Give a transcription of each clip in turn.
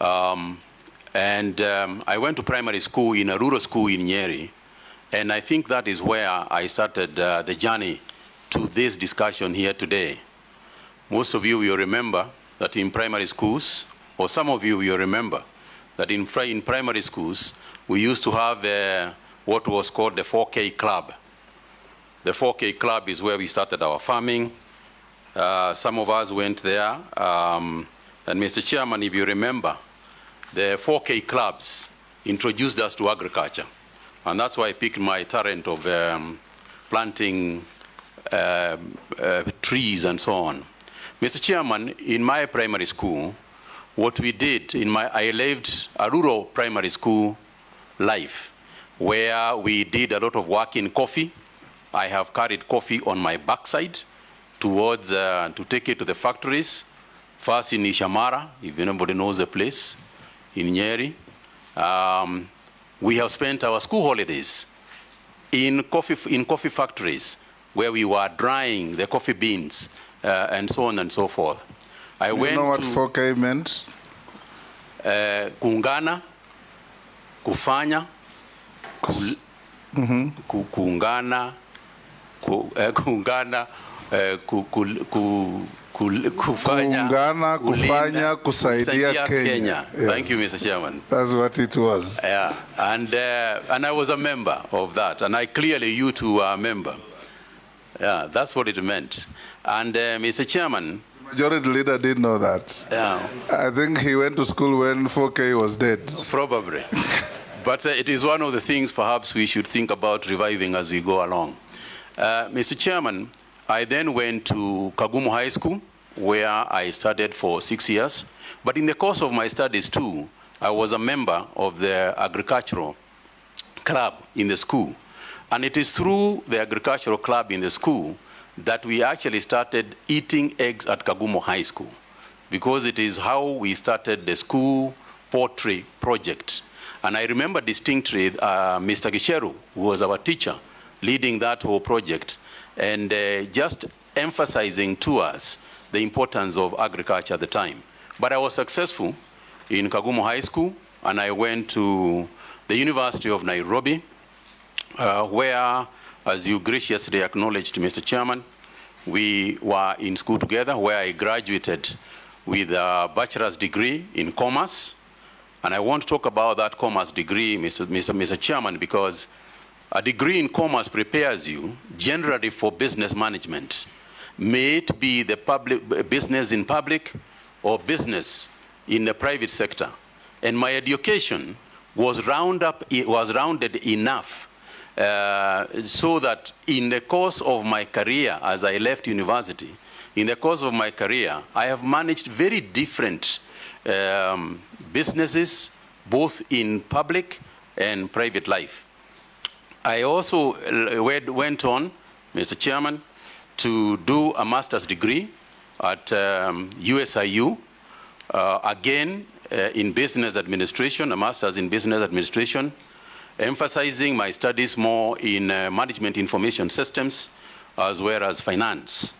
I went to primary school in a rural school in Nyeri, and I think that is where I started the journey to this discussion here today. Most of you will remember that in primary schools, or some of you will remember that in primary schools, we used to have what was called the 4K club. The 4K club is where we started our farming. Some of us went there. And Mr. Chairman, if you remember, the 4K clubs introduced us to agriculture. And that's why I picked my talent of planting trees and so on. Mr. Chairman, in my primary school, what we did, I lived a rural primary school life where we did a lot of work in coffee. I have carried coffee on my backside towards, to take it to the factories. First in Ishamara, if anybody knows the place, in Nyeri. We have spent our school holidays in coffee factories where we were drying the coffee beans and so on and so forth. You know what 4K meant? Kuungana, kufanya, kuungana, kufanya, kusaidia Kenya. Yes. Thank you, Mr. Chairman. That's what it was. Yeah, and I was a member of that, and you two are a member. Yeah, that's what it meant. And Mr. Chairman, majority leader didn't know that. Yeah. I think he went to school when 4K was dead. Probably. But it is one of the things perhaps we should think about reviving as we go along. Mr. Chairman, I then went to Kagwe High School, where I studied for 6 years. But in the course of my studies too, I was a member of the agricultural club in the school. And it is through the agricultural club in the school that we actually started eating eggs at Kagwe High School, because it is how we started the school poultry project. And I remember distinctly Mr. Gisheru, who was our teacher, leading that whole project, and just emphasizing to us the importance of agriculture at the time. But I was successful in Kagwe High School, and I went to the University of Nairobi, where, as you graciously acknowledged, Mr. Chairman, we were in school together, where I graduated with a bachelor's degree in commerce. And I want to talk about that commerce degree, Mr. Chairman, because a degree in commerce prepares you generally for business management. May it be the business in public or business in the private sector. And my education was rounded enough so that in the course of my career, as I left university, in the course of my career, I have managed very different businesses, both in public and private life. I also went on, Mr. Chairman, to do a master's degree at USIU, again in business administration, a master's in business administration, emphasizing my studies more in management information systems as well as finance.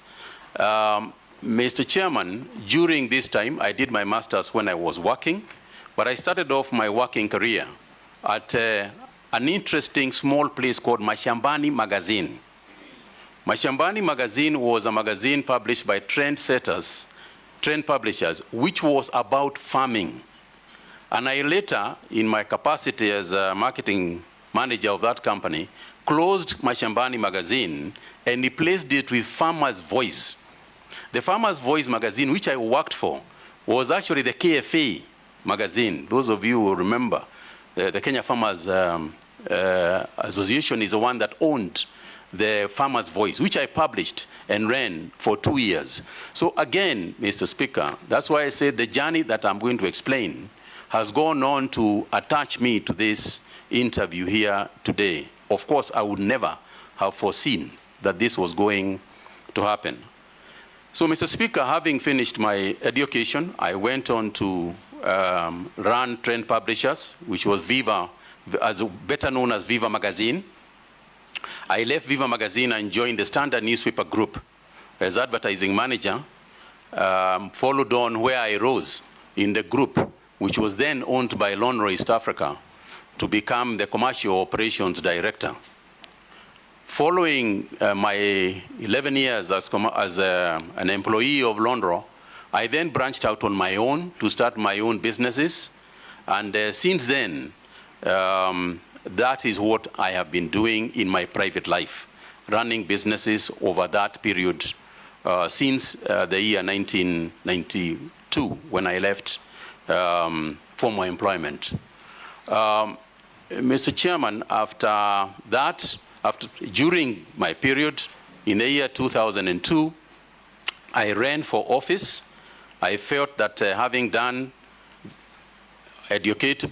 Mr. Chairman, during this time, I did my master's when I was working, but I started off my working career at an interesting small place called Mashambani Magazine. Mashambani Magazine was a magazine published by trend publishers, which was about farming. And I later, in my capacity as a marketing manager of that company, closed Mashambani Magazine and replaced it with Farmer's Voice. The Farmer's Voice magazine, which I worked for, was actually the KFA magazine. Those of you who remember, the Kenya Farmers Association is the one that owned the Farmer's Voice, which I published and ran for 2 years. So again, Mr. Speaker, that's why I said the journey that I'm going to explain has gone on to attach me to this interview here today. Of course, I would never have foreseen that this was going to happen. So, Mr. Speaker, having finished my education, I went on to run Trend Publishers, which was Viva, better known as Viva Magazine. I left Viva Magazine and joined the Standard Newspaper Group as advertising manager, followed on where I rose in the group which was then owned by Lonro East Africa, to become the Commercial Operations Director. Following my 11 years as an employee of Lonro, I then branched out on my own to start my own businesses. And since then, that is what I have been doing in my private life, running businesses over that period since the year 1992, when I left formal employment. Mr. Chairman, after that, during my period in the year 2002, I ran for office. I felt that having done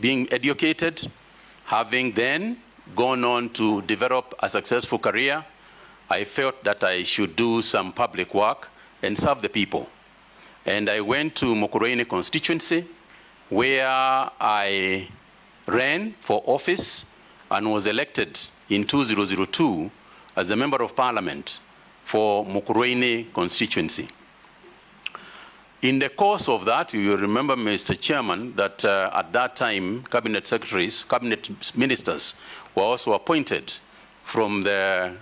being educated, having then gone on to develop a successful career, I felt that I should do some public work and serve the people. And I went to Mukurweini constituency, where I ran for office and was elected in 2002 as a member of parliament for Mukurweini constituency. In the course of that, you remember, Mr. Chairman, that at that time, cabinet secretaries, cabinet ministers were also appointed from the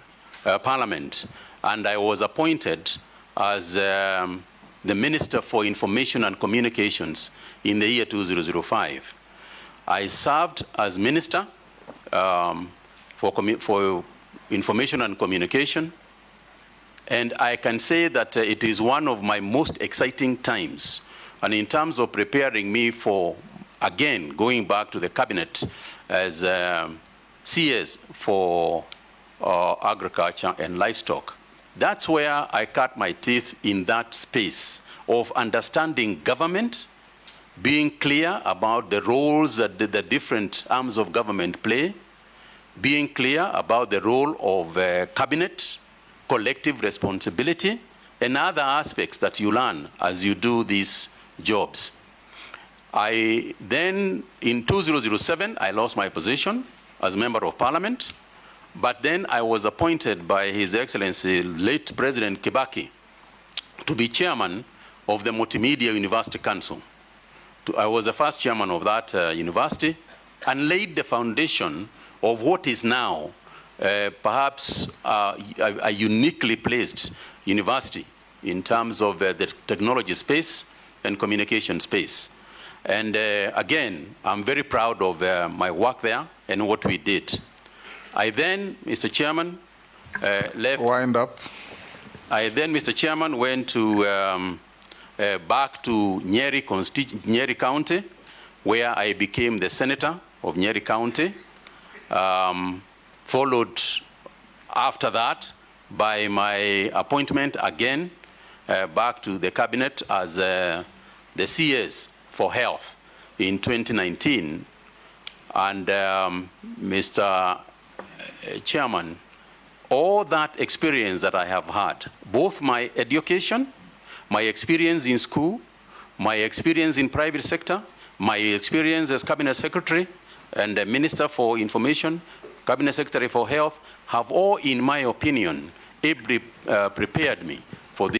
parliament, and I was appointed as the Minister for Information and Communications in the year 2005. I served as Minister for Information and Communication, and I can say that it is one of my most exciting times. And in terms of preparing me for, again, going back to the cabinet as CS for agriculture and livestock, that's where I cut my teeth in that space of understanding government, being clear about the roles that the different arms of government play, being clear about the role of cabinet, collective responsibility, and other aspects that you learn as you do these jobs. I then, in 2007, I lost my position as member of parliament, but then I was appointed by His Excellency, late President Kibaki, to be chairman of the Multimedia University Council. I was the first chairman of that university and laid the foundation of what is now perhaps a uniquely placed university in terms of the technology space and communication space. And again, I'm very proud of my work there and what we did. I then, Mr. Chairman, left. Wind up. I then, Mr. Chairman, went to back to Nyeri County, where I became the senator of Nyeri County. Followed after that by my appointment again back to the cabinet as the CS for health in 2019. And Mr. Chairman, all that experience that I have had, both my education, my experience in school, my experience in private sector, my experience as cabinet secretary and the Minister for Information, Cabinet Secretary for Health, have all, in my opinion, ably prepared me